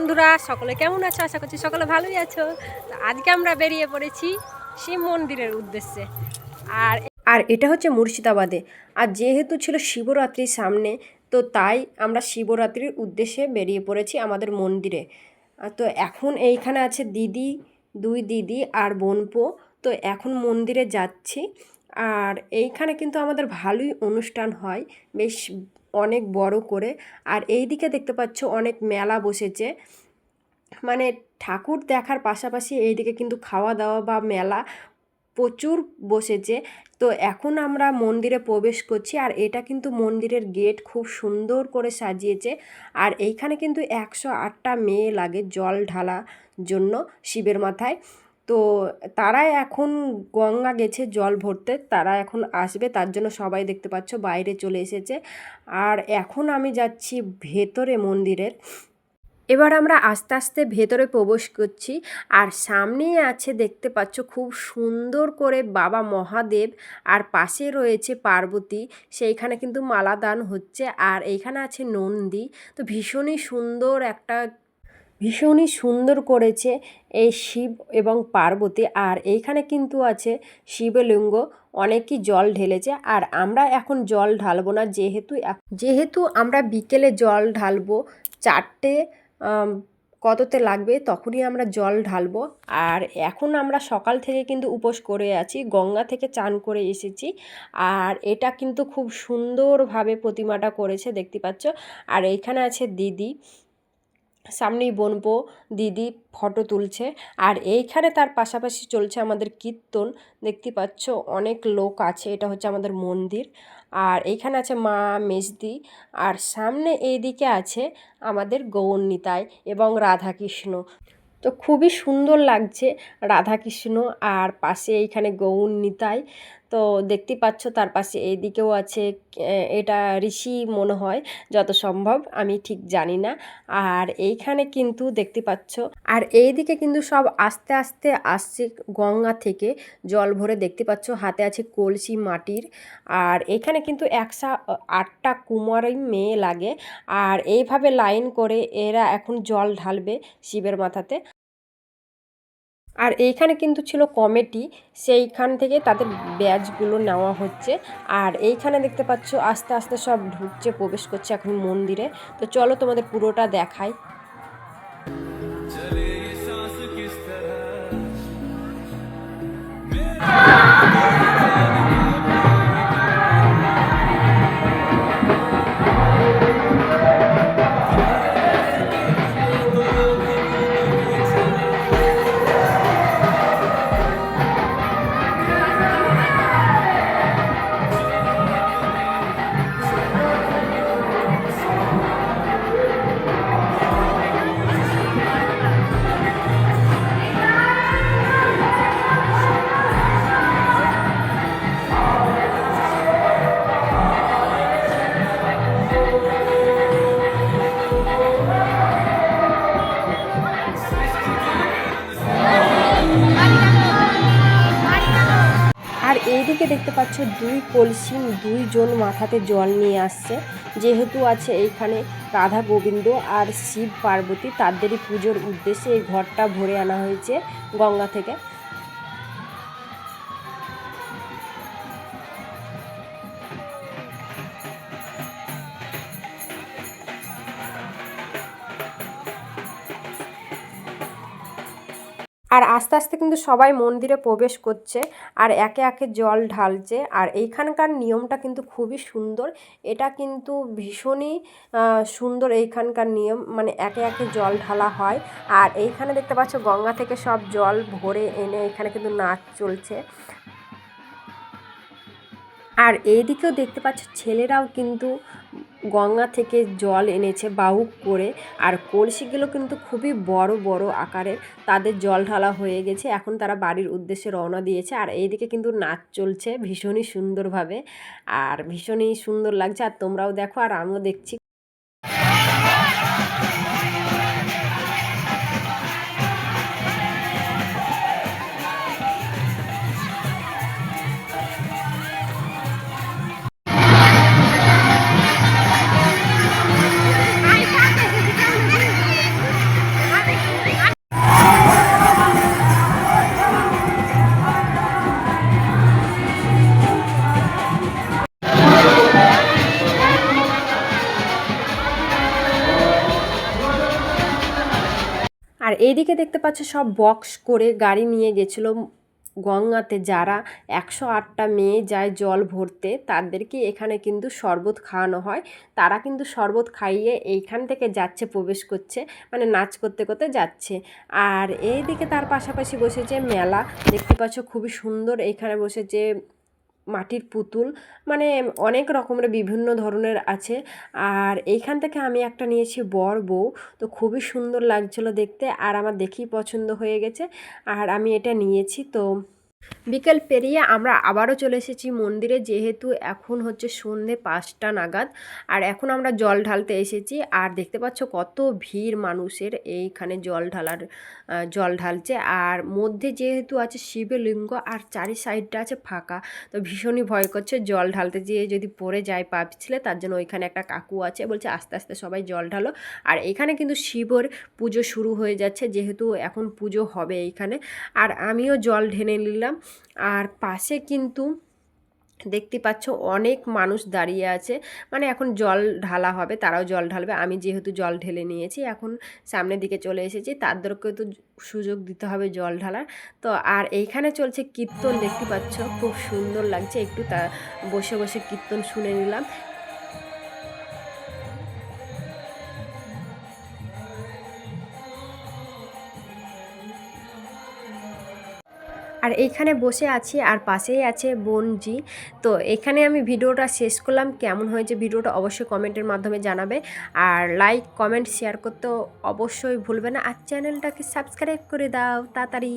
বন্ধুরা সকলে কেমন আছো? আশা করছি সকলে ভালোই আছো। তো আজকে আমরা বেরিয়ে পড়েছি শিব মন্দিরের উদ্দেশ্যে। আর আর এটা হচ্ছে মুর্শিদাবাদে। আর যেহেতু ছিল শিবরাত্রির সামনে, তো তাই আমরা শিবরাত্রির উদ্দেশ্যে বেরিয়ে পড়েছি আমাদের মন্দিরে। তো এখন এইখানে আছে দিদি, দুই দিদি আর বোনপো। তো এখন মন্দিরে যাচ্ছি। আর এইখানে কিন্তু আমাদের ভালোই অনুষ্ঠান হয়, বেশ অনেক বড় করে। আর এই দিকে দেখতে পাচ্ছ অনেক মেলা বসেছে, মানে ঠাকুর দেখার পাশাপাশি এইদিকে কিন্তু খাওয়া দাওয়া বা মেলা প্রচুর বসেছে। তো এখন আমরা মন্দিরে প্রবেশ করছি। আর এটা কিন্তু মন্দিরের গেট খুব সুন্দর করে সাজিয়েছে। আর এইখানে কিন্তু 108টা মেয়ে লাগে জল ঢালা জন্য শিবের মাথায়। তো তারা এখন গঙ্গা গেছে জল ভরতে, তারা এখন আসবে, তার জন্য সবাই দেখতে পাচ্ছ বাইরে চলে এসেছে। আর এখন আমি যাচ্ছি ভেতরে মন্দিরের। এবার আমরা আস্তে আস্তে ভেতরে প্রবেশ করছি। আর সামনেই আছে দেখতে পাচ্ছ খুব সুন্দর করে বাবা মহাদেব, আর পাশে রয়েছে পার্বতী, সেইখানে কিন্তু মালা দান হচ্ছে। আর এইখানে আছে নন্দী। তো ভীষণই সুন্দর করেছে এই শিব এবং পার্বতী। আর এইখানে কিন্তু আছে শিবলিঙ্গ, অনেকই জল ঢেলেছে। আর আমরা এখন জল ঢালবো না, যেহেতু আমরা বিকেলে জল ঢালবো, 4টে কততে লাগবে তখনই আমরা জল ঢালবো। আর এখন আমরা সকাল থেকে কিন্তু উপোস করে আছি, গঙ্গা থেকে চান করে এসেছি। আর এটা কিন্তু খুব সুন্দরভাবে প্রতিমাটা করেছে দেখতে পাচ্ছ। আর এইখানে আছে দিদি, সামনেই বোনপো, দিদি ফটো তুলছে। আর এইখানে তার পাশাপাশি চলছে আমাদের কীর্তন, দেখতে পাচ্ছ অনেক লোক আছে। এটা হচ্ছে আমাদের মন্দির। আর এইখানে আছে মা মেজদি। আর সামনে এইদিকে আছে আমাদের গৌর নিতাই এবং রাধাকৃষ্ণ। তো খুবই সুন্দর লাগছে রাধাকৃষ্ণ, আর পাশে এইখানে গৌর নিতাই। তো দেখতে পাচ্ছ তার পাশে এইদিকেও আছে, এটা ঋষি মনে হয়, যত সম্ভব আমি ঠিক জানি না। আর এইখানে কিন্তু দেখতে পাচ্ছ, আর এইদিকে কিন্তু সব আস্তে আস্তে আসছে গঙ্গা থেকে জল ভরে, দেখতে পাচ্ছ হাতে আছে কলসি মাটির। আর এখানে কিন্তু 108টা কুমারী মেয়ে লাগে। আর এইভাবে লাইন করে এরা এখন জল ঢালবে শিবের মাথাতে। আর এইখানে কিন্তু ছিল কমিটি, সেইখান থেকে তাদের ব্যাজগুলো নেওয়া হচ্ছে। আর এইখানে দেখতে পাচ্ছ আস্তে আস্তে সব ঢুকছে, প্রবেশ করছে এখন মন্দিরে। তো চলো তোমাদের পুরোটা দেখাই। আর এইদিকে দেখতে পাচ্ছ 2 কলসি, 2জন মাথাতে জল নিয়ে আসছে। যেহেতু আছে এইখানে রাধা গোবিন্দ আর শিব পার্বতী, তাদেরই পুজোর উদ্দেশ্যে এই ঘরটা ভরে আনা হয়েছে গঙ্গা থেকে। আর আস্তে আস্তে কিন্তু সবাই মন্দিরে প্রবেশ করছে, আর একে একে জল ঢালছে। আর এইখানকার নিয়মটা কিন্তু খুবই সুন্দর, এটা কিন্তু ভীষণই সুন্দর এইখানকার নিয়ম, মানে একে একে জল ঢালা হয়। আর এইখানে দেখতে পাচ্ছ গঙ্গা থেকে সব জল ভরে এনে এখানে কিন্তু নাচ চলছে। আর এইদিকেও দেখতে পাচ্ছ ছেলেরাও কিন্তু গঙ্গা থেকে জল এনেছে বাহুক করে। আর কলসিগুলো কিন্তু খুবই বড় বড় আকারের, তাদের জল ঢালা হয়ে গেছে, এখন তারা বাড়ির উদ্দেশ্যে রওনা দিয়েছে। আর এইদিকে কিন্তু নাচ চলছে ভীষণই সুন্দরভাবে, আর ভীষণই সুন্দর লাগছে। আর তোমরাও দেখো, আর আমিও দেখছি। এইদিকে দেখতে পাচ্ছ সব বক্স করে গাড়ি নিয়ে গেছিলো গঙ্গাতে। যারা 108টা মেয়ে যায় জল ভরতে, তাদেরকে এখানে কিন্তু শরবত খাওয়ানো হয়। তারা কিন্তু শরবত খাইয়ে এইখান থেকে যাচ্ছে, প্রবেশ করছে, মানে নাচ করতে করতে যাচ্ছে। আর এইদিকে তার পাশাপাশি বসেছে মেলা, দেখতে পাচ্ছ খুবই সুন্দর। এখানে বসেছে মাটির পুতুল, মানে অনেক রকমের বিভিন্ন ধরনের আছে। আর এইখান থেকে আমি একটা নিয়েছি বর বউ, তো খুবই সুন্দর লাগছিলো দেখতে, আর আমার দেখেই পছন্দ হয়ে গেছে, আর আমি এটা নিয়েছি। তো বিকেল পেরিয়ে আমরা আবারও চলে এসেছি মন্দিরে, যেহেতু এখন হচ্ছে সন্ধে 5টা নাগাদ, আর এখন আমরা জল ঢালতে এসেছি। আর দেখতে পাচ্ছ কত ভিড় মানুষের এইখানে জল ঢালছে। আর মধ্যে যেহেতু আছে শিবলিঙ্গ আর চারি সাইডটা আছে ফাঁকা, তো ভীষণই ভয় করছে জল ঢালতে যেয়ে যদি পড়ে যায় পা পিছলে। তার জন্য ওইখানে একটা কাকু আছে, বলছে আস্তে আস্তে সবাই জল ঢালো। আর এখানে কিন্তু শিবের পুজো শুরু হয়ে যাচ্ছে, যেহেতু এখন পুজো হবে এইখানে। আর আমিও জল ঢেলে নিলাম। আর পাশে কিন্তু দেখতে পাচ্ছ অনেক মানুষ দাঁড়িয়ে আছে, মানে এখন জল ঢালা হবে, তারাও জল ঢালবে। আমি যেহেতু জল ঢেলে নিয়েছি, এখন সামনের দিকে চলে এসেছি, তাদেরকেও তো সুযোগ দিতে হবে জল ঢালার। তো আর এইখানে চলছে কীর্তন, দেখতে পাচ্ছ খুব সুন্দর লাগছে। একটু বসে বসে কীর্তন শুনে নিলাম। আর এইখানে বসে আছি, আর পাশেই আছে বোনজি। তো এখানে আমি ভিডিওটা শেষ করলাম। কেমন হয়েছে ভিডিওটা অবশ্যই কমেন্টের মাধ্যমে জানাবে, আর লাইক কমেন্ট শেয়ার করতেও অবশ্যই ভুলবে না, আর চ্যানেলটাকে সাবস্ক্রাইব করে দাও তাড়াতাড়ি।